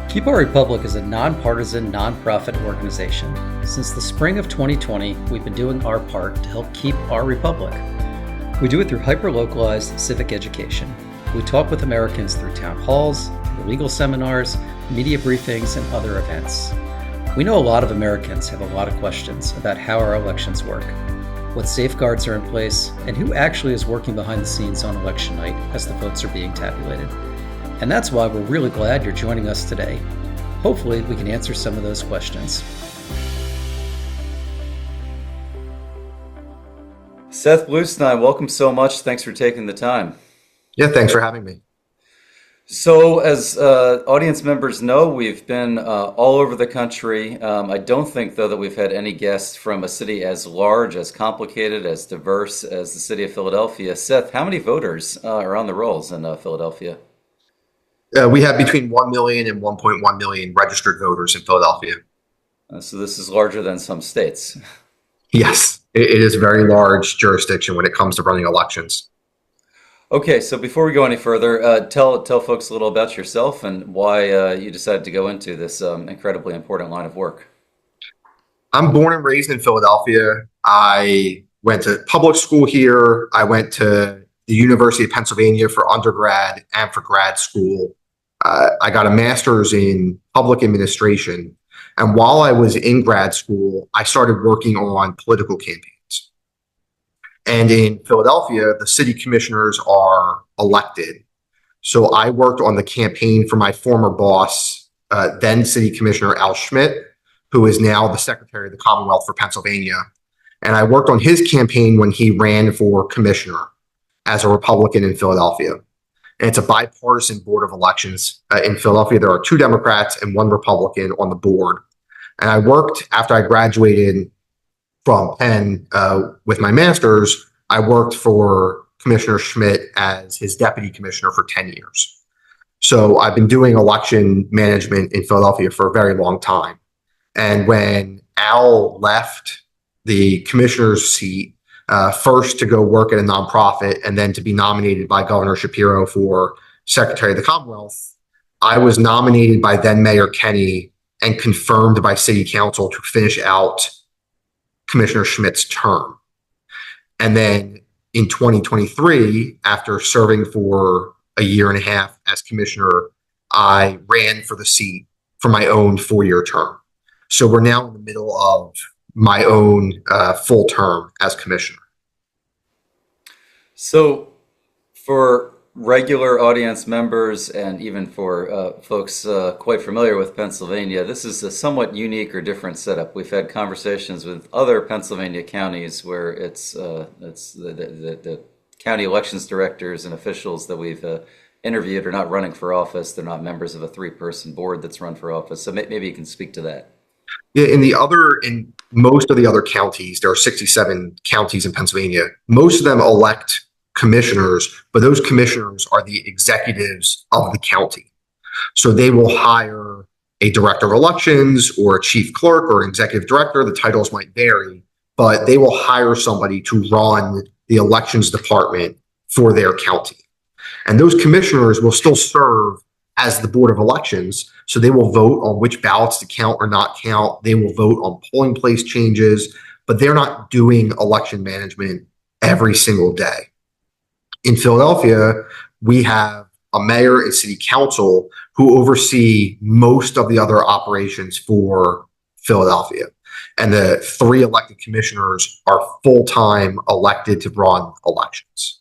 Keep Our Republic is a nonpartisan, nonprofit organization. Since the spring of 2020, we've been doing our part to help keep our republic. We do it through hyper-localized civic education. We talk with Americans through town halls, through legal seminars, media briefings, and other events. We know a lot of Americans have a lot of questions about how our elections work, what safeguards are in place, and who actually is working behind the scenes on election night as the votes are being tabulated. And that's why we're really glad you're joining us today. Hopefully, we can answer some of those questions. Seth Bluestein, welcome so much. Thanks for taking the time. Yeah, thanks for having me. So, as audience members know, we've been all over the country. I don't think, though, that we've had any guests from a city as large, as complicated, as diverse as the city of Philadelphia. Seth, how many voters are on the rolls in Philadelphia? We have between 1 million and 1.1 million registered voters in Philadelphia. So this is larger than some states. Yes, it is a very large jurisdiction when it comes to running elections. Okay, so before we go any further, tell folks a little about yourself and why you decided to go into this incredibly important line of work. I'm born and raised in Philadelphia. I went to public school here. I went to the University of Pennsylvania for undergrad and for grad school. I got a master's in public administration. And while I was in grad school, I started working on political campaigns. And in Philadelphia, the city commissioners are elected. So I worked on the campaign for my former boss, then City Commissioner Al Schmidt, who is now the Secretary of the Commonwealth for Pennsylvania. And I worked on his campaign when he ran for commissioner as a Republican in Philadelphia. And it's a bipartisan board of elections. In Philadelphia, there are 2 Democrats and 1 Republican on the board. And I worked, after I graduated from Penn with my master's, I worked for Commissioner Schmidt as his deputy commissioner for 10 years. So I've been doing election management in Philadelphia for a very long time. And when Al left the commissioner's seat, first to go work at a nonprofit and then to be nominated by Governor Shapiro for Secretary of the Commonwealth, I was nominated by then Mayor Kenny and confirmed by City Council to finish out Commissioner Schmidt's term. And then in 2023, after serving for a year and a half as commissioner, I ran for the seat for my own 4-year term. So we're now in the middle of my own full term as commissioner. So for regular audience members and even for folks quite familiar with Pennsylvania, this is a somewhat unique or different setup. We've had conversations with other Pennsylvania counties where it's the county elections directors and officials that we've interviewed are not running for office. They're not members of a 3-person board that's run for office. So maybe you can speak to that. Yeah, in most of the other counties, there are 67 counties in Pennsylvania. Most of them elect commissioners, but those commissioners are the executives of the county. So they will hire a director of elections or a chief clerk or an executive director. The titles might vary, but they will hire somebody to run the elections department for their county. And those commissioners will still serve as the Board of Elections. So they will vote on which ballots to count or not count. They will vote on polling place changes, but they're not doing election management every single day. In Philadelphia, we have a mayor and city council who oversee most of the other operations for Philadelphia. And the 3 elected commissioners are full-time elected to run elections.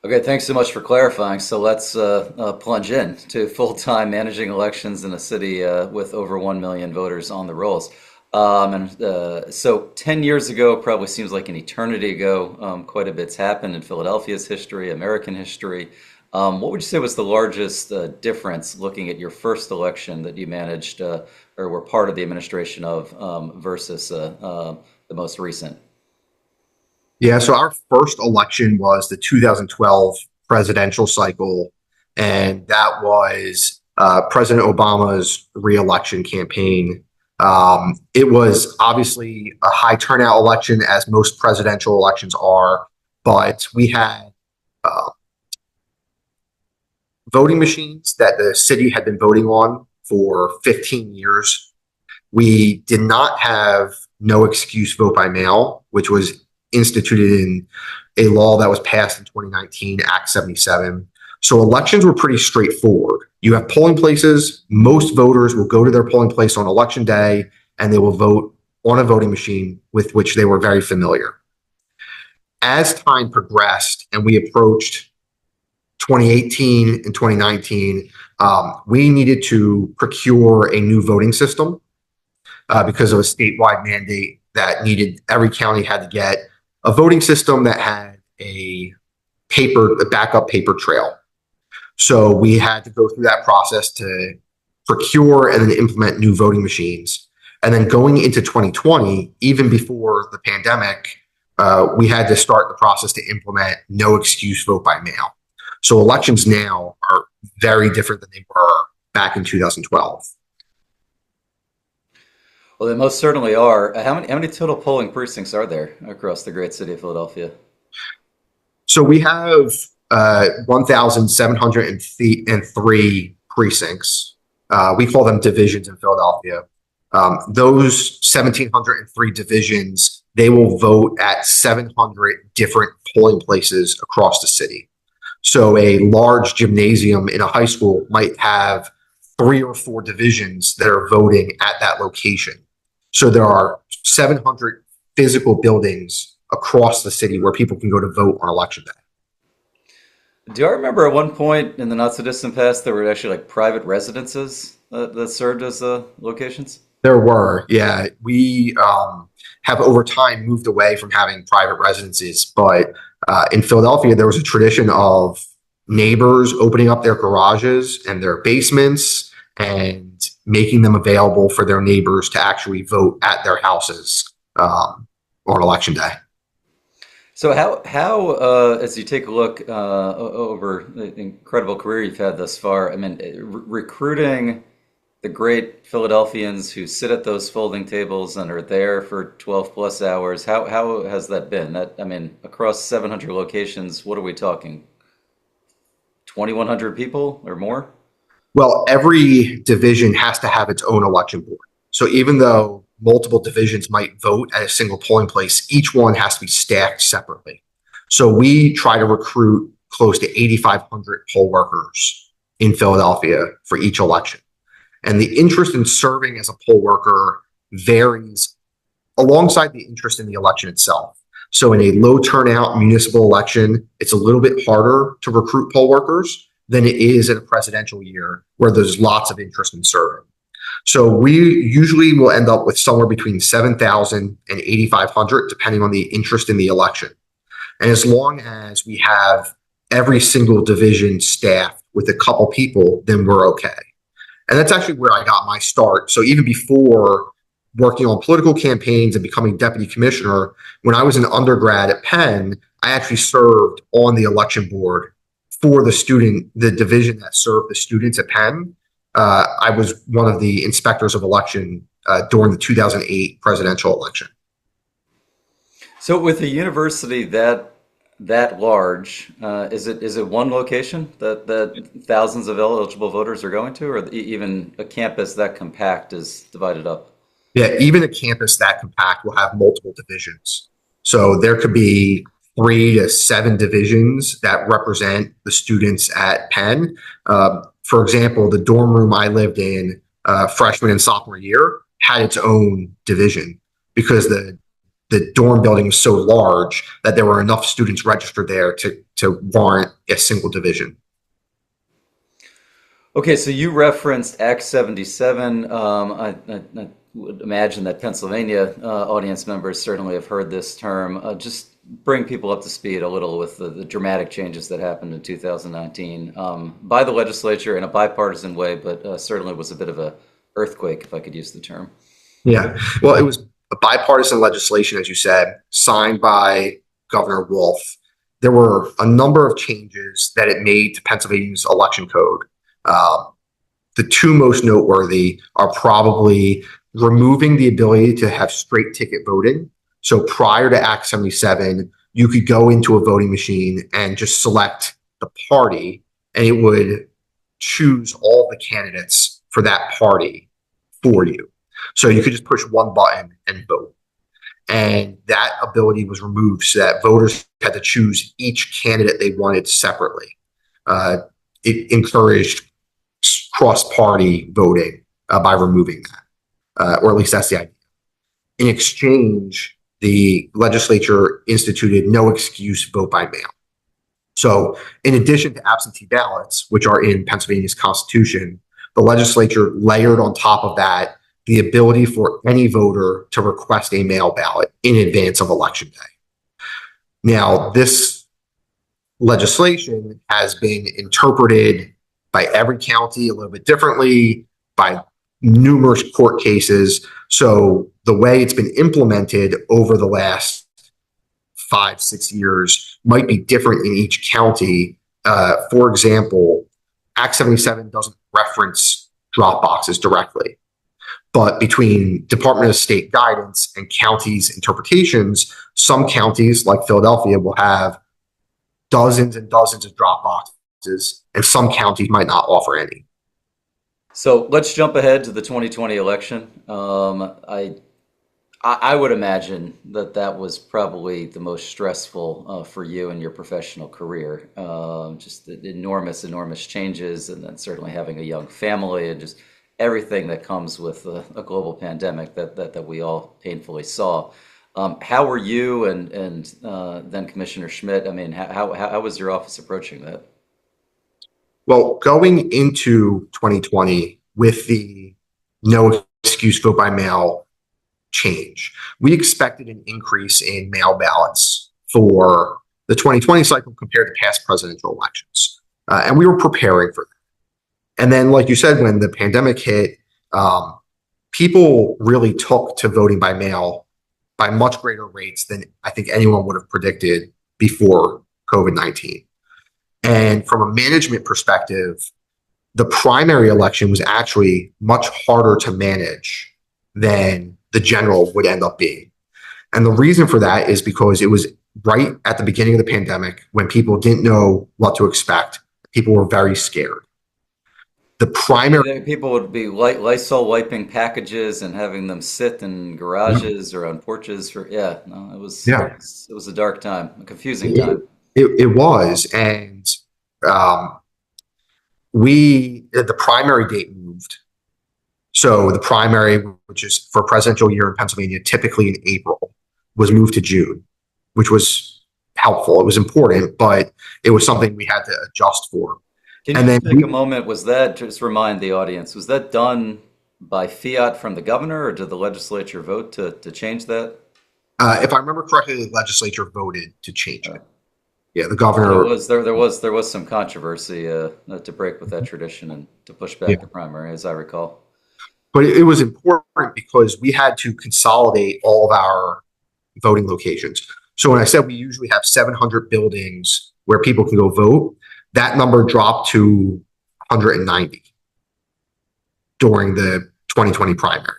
Okay, thanks so much for clarifying. So let's plunge in to full-time managing elections in a city with over 1 million voters on the rolls. So 10 years ago probably seems like an eternity ago. Quite a bit's happened in Philadelphia's history, American history. What would you say was the largest difference looking at your first election that you managed or were part of the administration of versus the most recent? Yeah, so our first election was the 2012 presidential cycle, and that was President Obama's re-election campaign. It was obviously a high turnout election, as most presidential elections are, but we had voting machines that the city had been voting on for 15 years. We did not have no excuse vote by mail, which was instituted in a law that was passed in 2019, Act 77. So elections were pretty straightforward. You have polling places. Most voters will go to their polling place on election day and they will vote on a voting machine with which they were very familiar. As time progressed and we approached 2018 and 2019, we needed to procure a new voting system because of a statewide mandate that needed every county had to get a voting system that had a backup paper trail. So we had to go through that process to procure and then implement new voting machines. And then going into 2020, even before the pandemic, we had to start the process to implement no excuse vote by mail. So elections now are very different than they were back in 2012. Well, they most certainly are. How many total polling precincts are there across the great city of Philadelphia? So we have 1,703 precincts. We call them divisions in Philadelphia. Those 1,703 divisions, they will vote at 700 different polling places across the city. So a large gymnasium in a high school might have 3 or 4 divisions that are voting at that location. So there are 700 physical buildings across the city where people can go to vote on election day. Do I remember at one point in the not so distant past there were actually like private residences that served as locations? There were, yeah. We have over time moved away from having private residences, but in Philadelphia, there was a tradition of neighbors opening up their garages and their basements and making them available for their neighbors to actually vote at their houses on election day. So how as you take a look over the incredible career you've had thus far, I mean, recruiting the great Philadelphians who sit at those folding tables and are there for 12 plus hours, how has that been? I mean, across 700 locations, what are we talking? 2,100 people or more? Well, every division has to have its own election board. So even though multiple divisions might vote at a single polling place, each one has to be staffed separately. So we try to recruit close to 8,500 poll workers in Philadelphia for each election. And the interest in serving as a poll worker varies alongside the interest in the election itself. So in a low turnout municipal election, it's a little bit harder to recruit poll workers than it is in a presidential year where there's lots of interest in serving. So we usually will end up with somewhere between 7,000 and 8,500, depending on the interest in the election. And as long as we have every single division staffed with a couple people, then we're okay. And that's actually where I got my start. So even before working on political campaigns and becoming deputy commissioner, when I was an undergrad at Penn, I actually served on the election board for the division that served the students at Penn. I was one of the inspectors of election during the 2008 presidential election. So with a university that large, is it one location that thousands of eligible voters are going to, or even a campus that compact is divided up? Yeah, even a campus that compact will have multiple divisions. So there could be 3 to 7 divisions that represent the students at Penn. For example, the dorm room I lived in freshman and sophomore year had its own division because the dorm building was so large that there were enough students registered there to warrant a single division. Okay, so you referenced Act 77. I would imagine that Pennsylvania audience members certainly have heard this term. Just bring people up to speed a little with the dramatic changes that happened in 2019 by the legislature in a bipartisan way, but certainly was a bit of a earthquake, if I could use the term. Yeah, well, it was a bipartisan legislation, as you said, signed by Governor Wolf. There were a number of changes that it made to Pennsylvania's election code. The 2 most noteworthy are probably removing the ability to have straight ticket voting. So prior to Act 77, you could go into a voting machine and just select the party, and it would choose all the candidates for that party for you. So you could just push one button and vote. And that ability was removed so that voters had to choose each candidate they wanted separately. It encouraged cross-party voting by removing that, or at least that's the idea. In exchange, the legislature instituted no excuse vote by mail. So in addition to absentee ballots, which are in Pennsylvania's Constitution, the legislature layered on top of that the ability for any voter to request a mail ballot in advance of Election Day. Now, this legislation has been interpreted by every county a little bit differently, by numerous court cases. So the way it's been implemented over the last 5-6 years might be different in each county. For example, Act 77 doesn't reference drop boxes directly. But between Department of State guidance and counties' interpretations, some counties, like Philadelphia, will have dozens and dozens of drop boxes, and some counties might not offer any. So let's jump ahead to the 2020 election. I would imagine that that was probably the most stressful for you in your professional career. Just the enormous changes, and then certainly having a young family and just everything that comes with a global pandemic that we all painfully saw. How were you and then Commissioner Schmidt? I mean, how was your office approaching that? Well, going into 2020 with the no excuse vote by mail change, we expected an increase in mail ballots for the 2020 cycle compared to past presidential elections. And we were preparing for that. And then, like you said, when the pandemic hit, people really took to voting by mail by much greater rates than I think anyone would have predicted before COVID-19. And from a management perspective, the primary election was actually much harder to manage than the general would end up being. And the reason for that is because it was right at the beginning of the pandemic when people didn't know what to expect. People were very scared. The primary People would be Lysol wiping packages and having them sit in garages or on porches for it was a dark time, a confusing time. It was, and the primary date moved. So the primary, which is for a presidential year in Pennsylvania, typically in April, was moved to June, which was helpful. It was important, but it was something we had to adjust for. Can you take a moment? Was that, just remind the audience, was that done by fiat from the governor, or did the legislature vote to change that? If I remember correctly, the legislature voted to change it. Yeah, the governor. There was some controversy to break with that tradition and to push back the primary, as I recall. But it was important because we had to consolidate all of our voting locations. So when I said we usually have 700 buildings where people can go vote, that number dropped to 190 during the 2020 primary.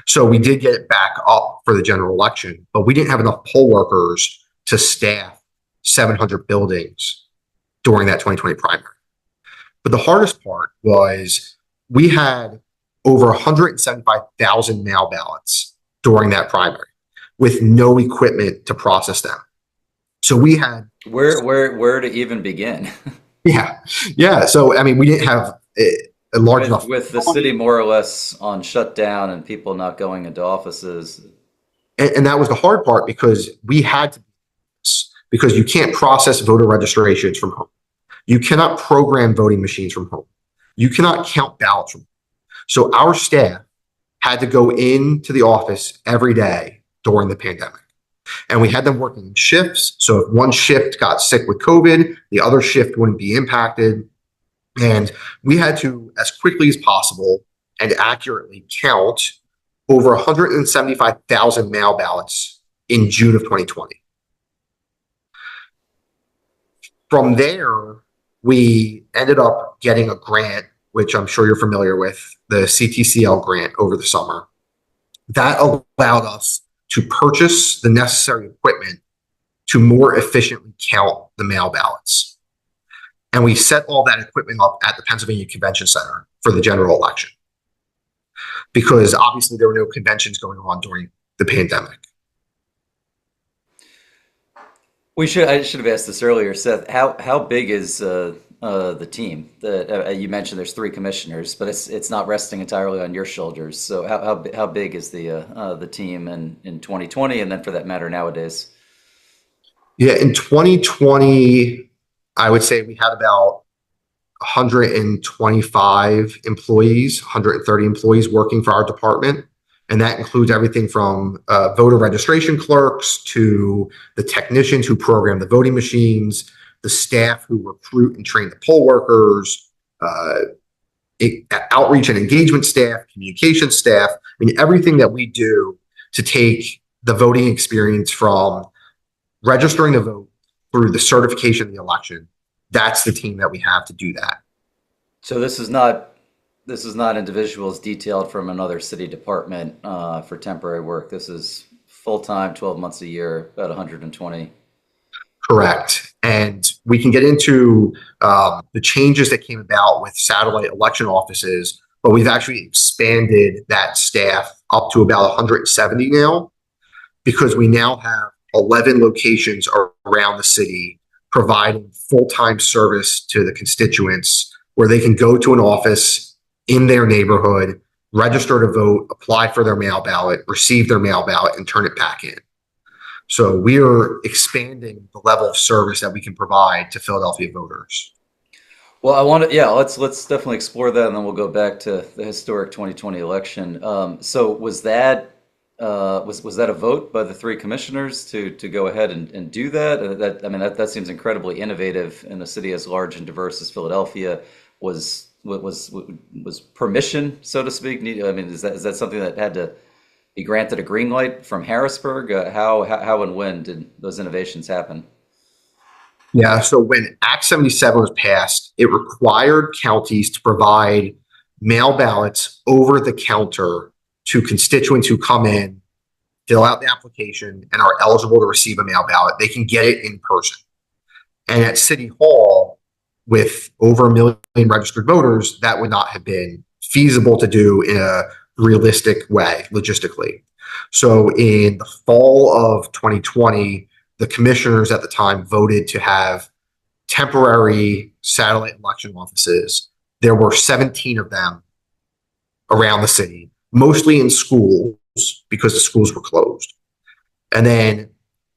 So we did get it back up for the general election, but we didn't have enough poll workers to staff 700 buildings during that 2020 primary. But the hardest part was we had over 175,000 mail ballots during that primary with no equipment to process them. So we had where to even begin? Yeah. So I mean, we didn't have a large enough with the city more or less on shutdown and people not going into offices. And that was the hard part because we had to, because you can't process voter registrations from home. You cannot program voting machines from home. You cannot count ballots from home. So our staff had to go into the office every day during the pandemic. And we had them working in shifts. So if one shift got sick with COVID, the other shift wouldn't be impacted. And we had to, as quickly as possible and accurately, count over 175,000 mail ballots in June of 2020. From there, we ended up getting a grant, which I'm sure you're familiar with, the CTCL grant over the summer. That allowed us to purchase the necessary equipment to more efficiently count the mail ballots. And we set all that equipment up at the Pennsylvania Convention Center for the general election, because obviously there were no conventions going on during the pandemic. I should have asked this earlier, Seth. How big is the team? You mentioned there's three commissioners, but it's not resting entirely on your shoulders. So how big is the team in 2020, and then for that matter nowadays? Yeah, in 2020, I would say we had about 125 employees, 130 employees working for our department. And that includes everything from voter registration clerks to the technicians who program the voting machines, the staff who recruit and train the poll workers, outreach and engagement staff, communication staff. I mean, everything that we do to take the voting experience from registering to vote through the certification of the election, that's the team that we have to do that. So this is not individuals detailed from another city department for temporary work. This is full-time, 12 months a year, about 120. Correct. And we can get into the changes that came about with satellite election offices, but we've actually expanded that staff up to about 170 now, because we now have 11 locations around the city providing full-time service to the constituents, where they can go to an office in their neighborhood, register to vote, apply for their mail ballot, receive their mail ballot, and turn it back in. So we are expanding the level of service that we can provide to Philadelphia voters. Well, yeah, let's definitely explore that, and then we'll go back to the historic 2020 election. So was that a vote by the three commissioners to go ahead and do that? That seems incredibly innovative in a city as large and diverse as Philadelphia. Was permission, so to speak? Is that something that had to be granted a green light from Harrisburg? How and when did those innovations happen? Yeah, so when Act 77 was passed, it required counties to provide mail ballots over the counter to constituents who come in, fill out the application, and are eligible to receive a mail ballot. They can get it in person. And at City Hall, with over 1 million registered voters, that would not have been feasible to do in a realistic way, logistically. So in the fall of 2020, the commissioners at the time voted to have temporary satellite election offices. There were 17 of them around the city, mostly in schools because the schools were closed. And then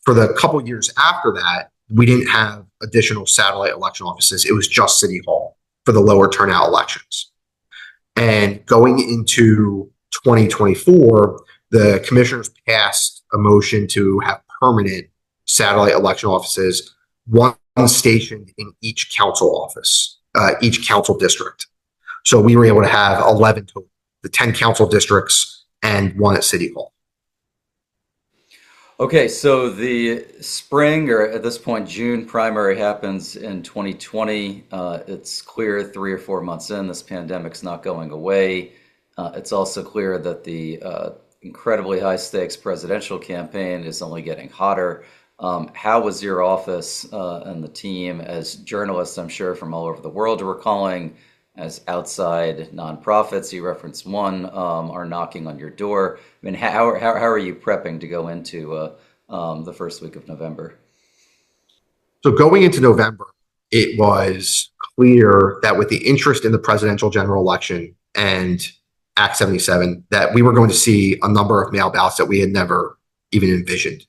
for the couple years after that, we didn't have additional satellite election offices. It was just City Hall for the lower turnout elections. And going into 2024, the commissioners passed a motion to have permanent satellite election offices, one stationed in each council office, each council district. So we were able to have 11 total, the 10 council districts and one at City Hall. Okay, so the spring, or at this point June, primary happens in 2020. It's clear 3 or 4 months in, this pandemic's not going away. It's also clear that the incredibly high stakes presidential campaign is only getting hotter. How was your office and the team, as journalists, I'm sure, from all over the world, were calling, as outside nonprofits, you referenced one, are knocking on your door? How are you prepping to go into the first week of November? So going into November, it was clear that with the interest in the presidential general election and Act 77, that we were going to see a number of mail ballots that we had never even envisioned.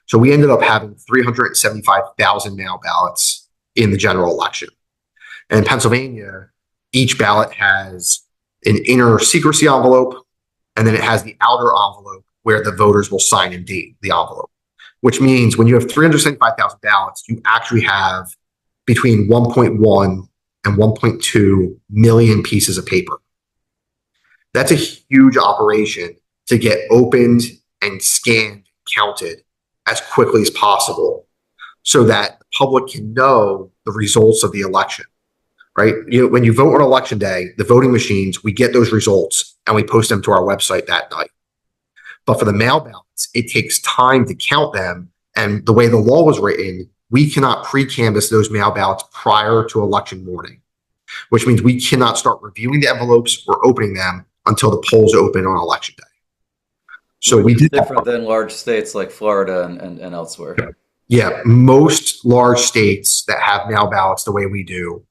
So we ended up having 375,000 mail ballots in the general election. And in Pennsylvania, each ballot has an inner secrecy envelope, and then it has the outer envelope where the voters will sign and date the envelope, which means when you have 375,000 ballots, you actually have between 1.1 and 1.2 million pieces of paper. That's a huge operation to get opened and scanned, counted as quickly as possible so that the public can know the results of the election. Right? When you vote on election day, the voting machines, we get those results and we post them to our website that night. But for the mail ballots, it takes time to count them. And the way the law was written, we cannot pre-canvass those mail ballots prior to election morning, which means we cannot start reviewing the envelopes or opening them until the polls open on election day. So Which we is did that. different than large states like Florida and elsewhere. Yeah, most large states that have mail ballots the way we do,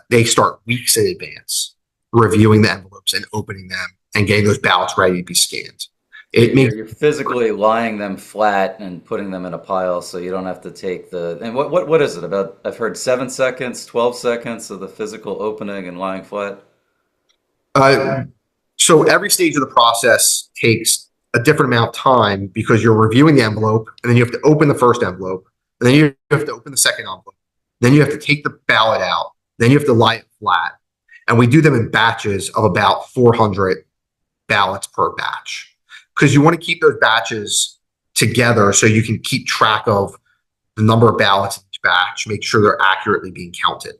they start weeks in advance reviewing the envelopes and opening them and getting those ballots ready to be scanned. It makes You're physically lying them flat and putting them in a pile so you don't have to take the, and what is it about? I've heard 7 seconds, 12 seconds of the physical opening and lying flat. uh, so every stage of the process takes a different amount of time because you're reviewing the envelope and then you have to open the first envelope and then you have to open the second envelope. Then you have to take the ballot out. Then you have to lie it flat. And we do them in batches of about 400 ballots per batch because you want to keep those batches together so you can keep track of the number of ballots in each batch, make sure they're accurately being counted.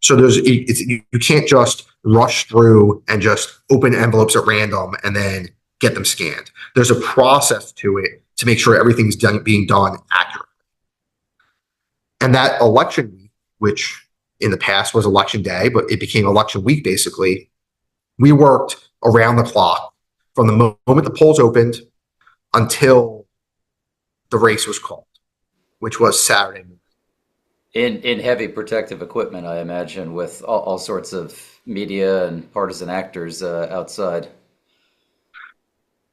So you can't just rush through and just open envelopes at random and then get them scanned. There's a process to it to make sure everything's being done accurately. And that election week, which in the past was election day, but it became election week basically, we worked around the clock from the moment the polls opened until the race was called, which was Saturday morning. In heavy protective equipment, I imagine, with all sorts of media and partisan actors outside.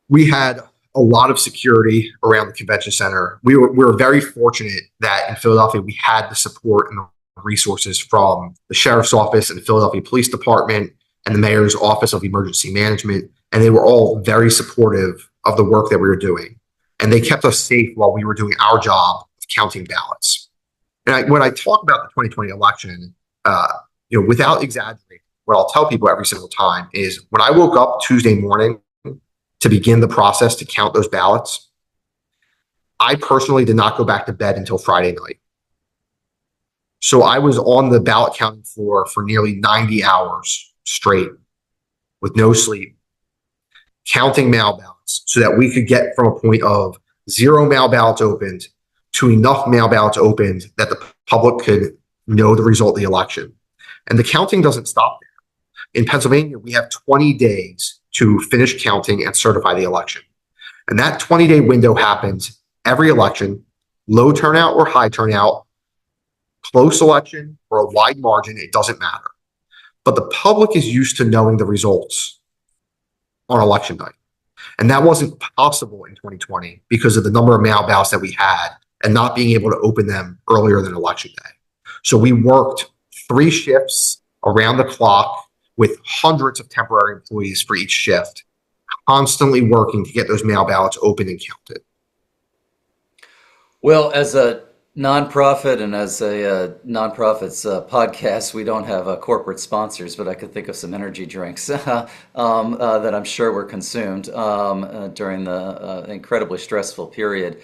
We had a lot of security around the convention center. We were very fortunate that in Philadelphia we had the support and the resources from the sheriff's office and the Philadelphia Police Department and the mayor's office of emergency management, and they were all very supportive of the work that we were doing, and they kept us safe while we were doing our job of counting ballots. And when I talk about the 2020 election, without exaggerating, what I'll tell people every single time is when I woke up Tuesday morning to begin the process to count those ballots, I personally did not go back to bed until Friday night. So I was on the ballot counting floor for nearly 90 hours straight with no sleep, counting mail ballots so that we could get from a point of 0 mail ballots opened to enough mail ballots opened that the public could know the result of the election. And the counting doesn't stop there. In Pennsylvania, we have 20 days to finish counting and certify the election. And that 20-day window happens every election, low turnout or high turnout, close election or a wide margin, it doesn't matter. But the public is used to knowing the results on election night. And that wasn't possible in 2020 because of the number of mail ballots that we had and not being able to open them earlier than election day. So we worked 3 shifts around the clock with hundreds of temporary employees for each shift, constantly working to get those mail ballots open and counted. Well, as a nonprofit and as a nonprofit's podcast, we don't have corporate sponsors, but I could think of some energy drinks that I'm sure were consumed during the incredibly stressful period.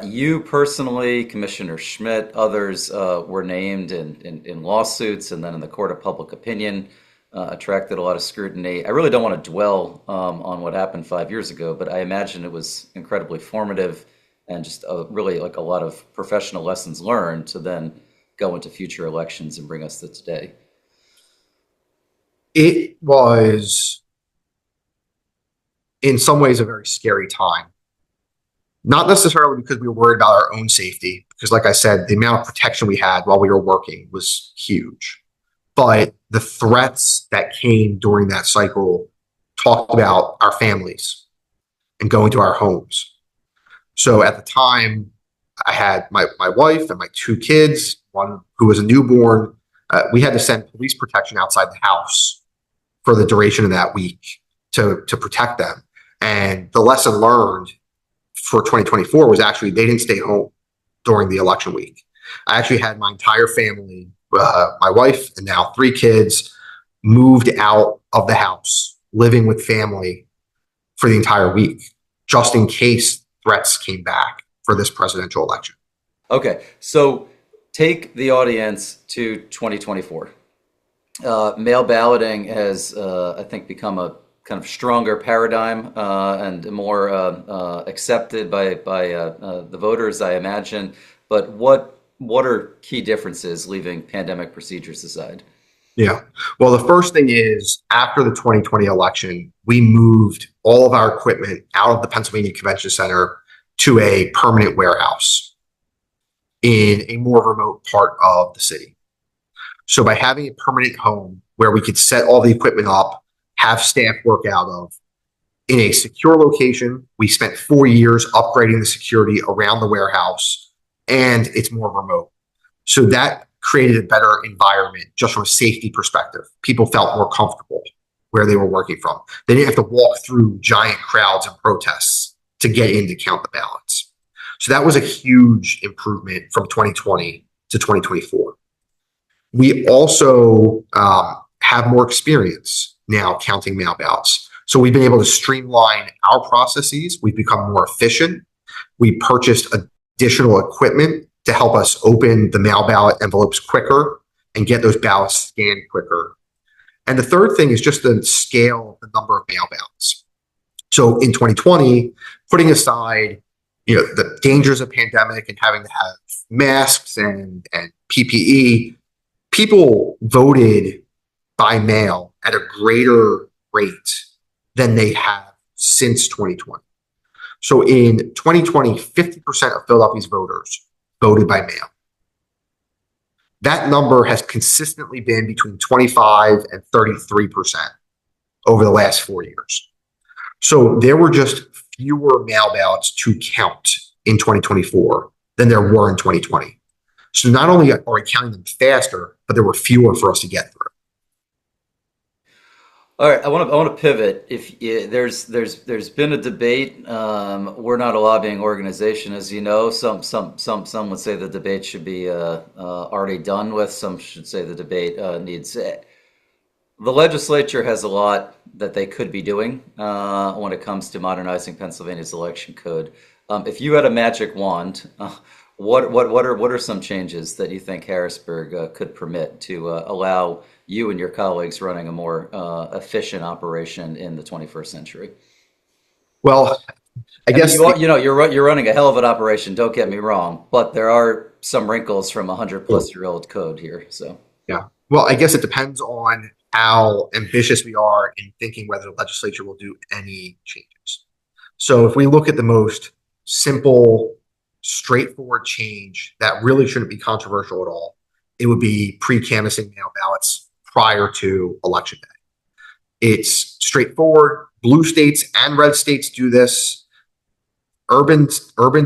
You personally, Commissioner Schmidt, others were named in lawsuits and then in the court of public opinion, attracted a lot of scrutiny. I really don't want to dwell on what happened 5 years ago, but I imagine it was incredibly formative and just really like a lot of professional lessons learned to then go into future elections and bring us to today. It was, in some ways, a very scary time. Not necessarily because we were worried about our own safety, because like I said, the amount of protection we had while we were working was huge. But the threats that came during that cycle talked about our families and going to our homes. So at the time, I had my wife and my 2 kids, one who was a newborn. We had to send police protection outside the house for the duration of that week to protect them. And the lesson learned for 2024 was actually they didn't stay home during the election week. I actually had my entire family, my wife and now 3 kids, moved out of the house, living with family for the entire week, just in case threats came back for this presidential election. Okay, so take the audience to 2024. Mail balloting has, I think, become a kind of stronger paradigm and more accepted by the voters, I imagine. But what what are key differences, leaving pandemic procedures aside? Yeah. Well, the first thing is after the 2020 election, we moved all of our equipment out of the Pennsylvania Convention Center to a permanent warehouse in a more remote part of the city. So by having a permanent home where we could set all the equipment up, have staff work out of in a secure location, we spent 4 years upgrading the security around the warehouse, and it's more remote. So that created a better environment just from a safety perspective. People felt more comfortable where they were working from. They didn't have to walk through giant crowds and protests to get in to count the ballots. So that was a huge improvement from 2020 to 2024. We also have more experience now counting mail ballots. So we've been able to streamline our processes. We've become more efficient. We purchased additional equipment to help us open the mail ballot envelopes quicker and get those ballots scanned quicker. And the third thing is just the scale of the number of mail ballots. So in 2020, putting aside the dangers of pandemic and having to have masks and PPE, people voted by mail at a greater rate than they have since 2020. So in 2020, 50% of Philadelphia's voters voted by mail. That number has consistently been between 25 and 33% over the last 4 years. So there were just fewer mail ballots to count in 2024 than there were in 2020. So not only are we counting them faster, but there were fewer for us to get through. All right, I want to pivot. If there's been a debate, we're not a lobbying organization, as you know. Some would say the debate should be already done with. Some should say the debate needs. The legislature has a lot that they could be doing when it comes to modernizing Pennsylvania's election code. If you had a magic wand, what are some changes that you think Harrisburg could permit to allow you and your colleagues running a more efficient operation in the 21st century? Well, I guess you're running a hell of an operation. Don't get me wrong, but there are some wrinkles from a 100-plus-year-old code here. So yeah. Well, I guess it depends on how ambitious we are in thinking whether the legislature will do any changes. So if we look at the most simple, straightforward change that really shouldn't be controversial at all, it would be pre-canvassing mail ballots prior to election day. It's straightforward. Blue states and red states do this. Urban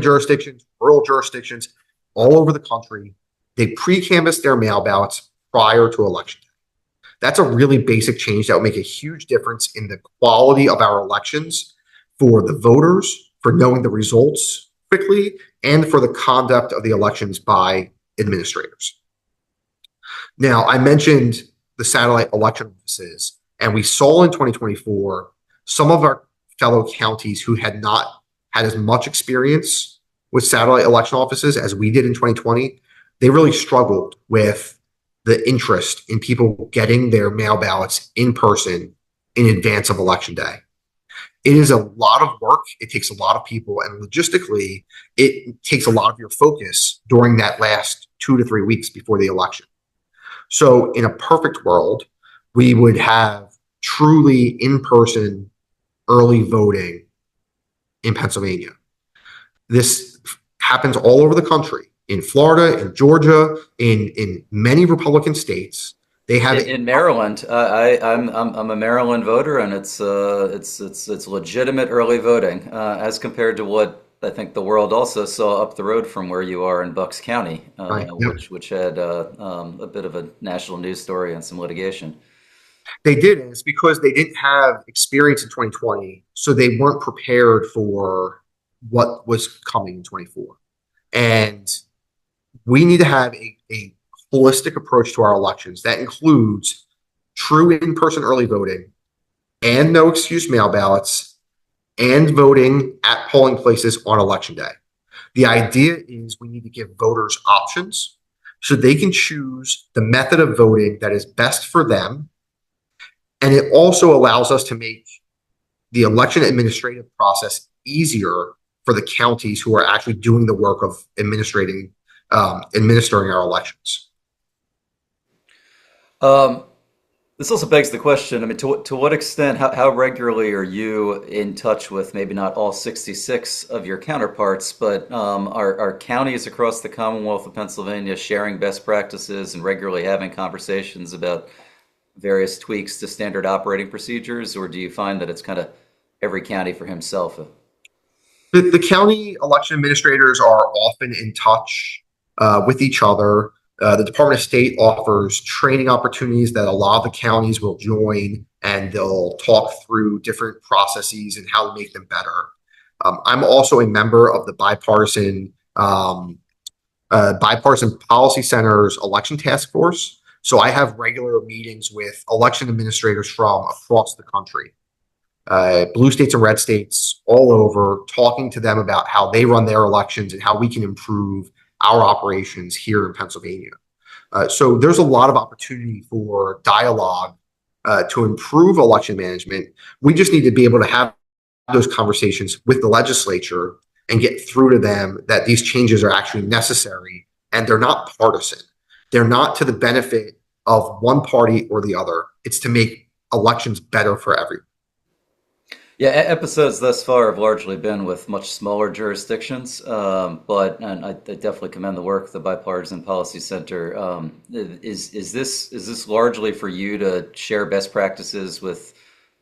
jurisdictions, rural jurisdictions, all over the country, they pre-canvass their mail ballots prior to election day. That's a really basic change that will make a huge difference in the quality of our elections for the voters, for knowing the results quickly, and for the conduct of the elections by administrators. Now, I mentioned the satellite election offices, and we saw in 2024 some of our fellow counties who had not had as much experience with satellite election offices as we did in 2020. They really struggled with the interest in people getting their mail ballots in person in advance of election day. It is a lot of work. It takes a lot of people, and logistically, it takes a lot of your focus during that last 2 to 3 weeks before the election. So in a perfect world, we would have truly in-person early voting in Pennsylvania. This happens all over the country, in Florida, in Georgia, in many Republican states. They have in Maryland. I'm a Maryland voter, and it's legitimate early voting as compared to what I think the world also saw up the road from where you are in Bucks County, right. Yep. which had a bit of a national news story and some litigation. They did, and it's because they didn't have experience in 2020, so they weren't prepared for what was coming in 24. And we need to have a holistic approach to our elections that includes true in-person early voting and no excuse mail ballots and voting at polling places on election day. The idea is we need to give voters options so they can choose the method of voting that is best for them. And it also allows us to make the election administrative process easier for the counties who are actually doing the work of administrating administering our elections. This also begs the question, I mean, to what extent, how regularly are you in touch with maybe not all 66 of your counterparts, but are counties across the Commonwealth of Pennsylvania sharing best practices and regularly having conversations about various tweaks to standard operating procedures, or do you find that it's kind of every county for himself? The county election administrators are often in touch with each other. The Department of State offers training opportunities that a lot of the counties will join, and they'll talk through different processes and how to make them better. I'm also a member of the Bipartisan Policy Center's Election Task Force. So I have regular meetings with election administrators from across the country, blue states and red states all over, talking to them about how they run their elections and how we can improve our operations here in Pennsylvania. So there's a lot of opportunity for dialogue to improve election management. We just need to be able to have those conversations with the legislature and get through to them that these changes are actually necessary and they're not partisan. They're not to the benefit of one party or the other. It's to make elections better for everyone. Yeah, episodes thus far have largely been with much smaller jurisdictions, and I definitely commend the work of the Bipartisan Policy Center. Is this largely for you to share best practices with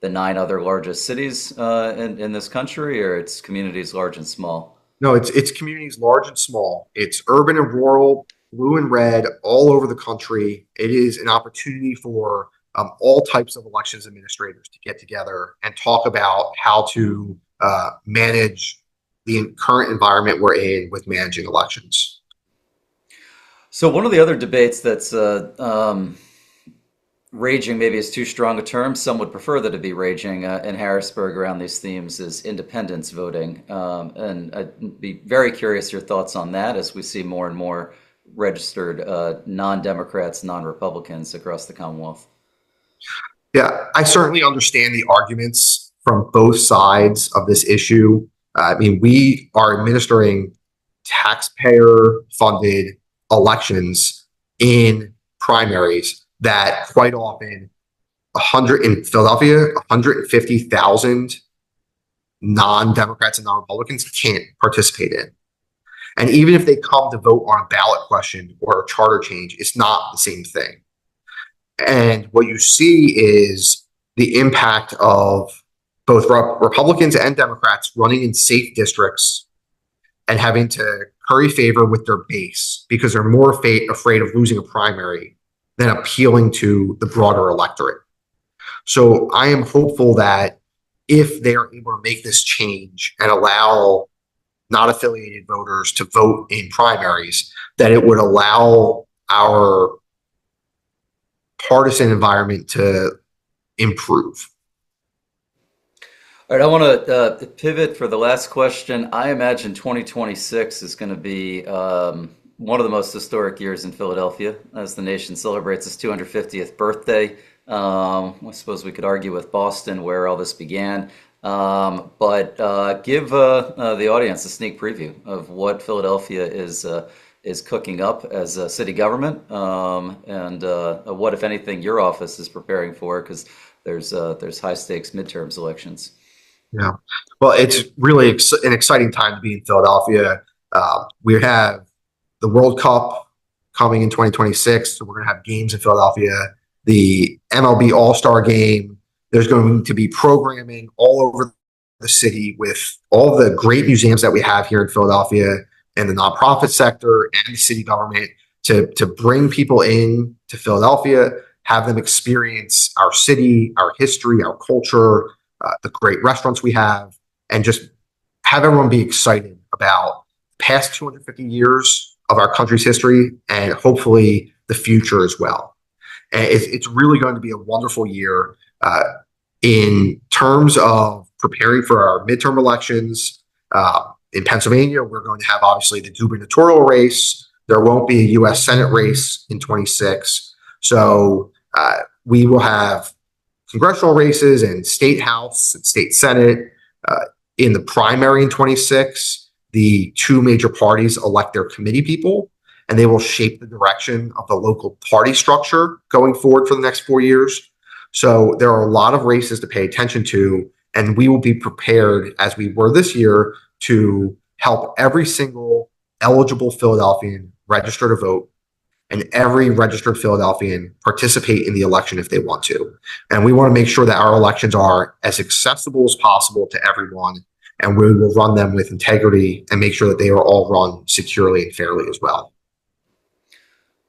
the 9 other largest cities in this country, or it's communities large and small? No, it's communities large and small. It's urban and rural, blue and red, all over the country. It is an opportunity for all types of elections administrators to get together and talk about how to manage the current environment we're in with managing elections. So one of the other debates that's raging maybe is too strong a term. Some would prefer that it be raging in Harrisburg around these themes is independence voting. And I'd be very curious your thoughts on that as we see more and more registered non-Democrats, non-Republicans across the Commonwealth. Yeah, I certainly understand the arguments from both sides of this issue. I mean, we are administering taxpayer-funded elections in primaries that quite often 100 in Philadelphia, 150,000 non-Democrats and non-Republicans can't participate in. And even if they come to vote on a ballot question or a charter change, it's not the same thing. And what you see is the impact of both Republicans and Democrats running in safe districts and having to curry favor with their base because they're more afraid of losing a primary than appealing to the broader electorate. So I am hopeful that if they are able to make this change and allow not affiliated voters to vote in primaries, that it would allow our partisan environment to improve. All right, I want to pivot for the last question. I imagine 2026 is going to be one of the most historic years in Philadelphia as the nation celebrates its 250th birthday. I suppose we could argue with Boston where all this began, but give the audience a sneak preview of what Philadelphia is cooking up as a city government, and what, if anything, your office is preparing for, because there's high stakes midterms elections. Yeah, well, it's really an exciting time to be in Philadelphia. We have the World Cup coming in 2026, so we're going to have games in Philadelphia. The MLB All-Star Game. There's going to be programming all over the city with all the great museums that we have here in Philadelphia, and the nonprofit sector and the city government to bring people in to Philadelphia, have them experience our city, our history, our culture, the great restaurants we have, and just have everyone be excited about past 250 years of our country's history and hopefully the future as well. And it's really going to be a wonderful year in terms of preparing for our midterm elections. In Pennsylvania, we're going to have obviously the gubernatorial race. There won't be a U.S. Senate race in 26. So we will have congressional races and state house and state senate. In the primary in 26, the 2 major parties elect their committee people. and they will shape the direction of the local party structure going forward for the next 4 years. So there are a lot of races to pay attention to, and we will be prepared, as we were this year, to help every single eligible Philadelphian register to vote, and every registered Philadelphian participate in the election if they want to. And we want to make sure that our elections are as accessible as possible to everyone, and we will run them with integrity and make sure that they are all run securely and fairly as well.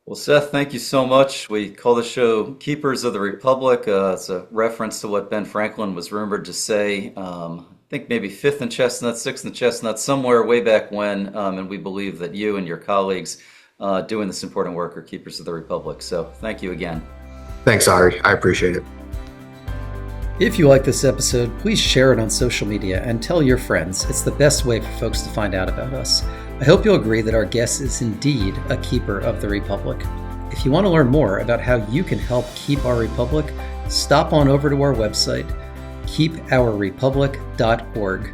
Well, Seth, thank you so much. We call the show Keepers of the Republic. It's a reference to what Ben Franklin was rumored to say, I think maybe fifth in Chestnut, sixth in Chestnut, somewhere way back when. And we believe that you and your colleagues doing this important work are Keepers of the Republic. So thank you again. Thanks, Ari. I appreciate it. If you like this episode, please share it on social media and tell your friends. It's the best way for folks to find out about us. I hope you'll agree that our guest is indeed a keeper of the Republic. If you want to learn more about how you can help keep our Republic, stop on over to our website, keepourrepublic.org.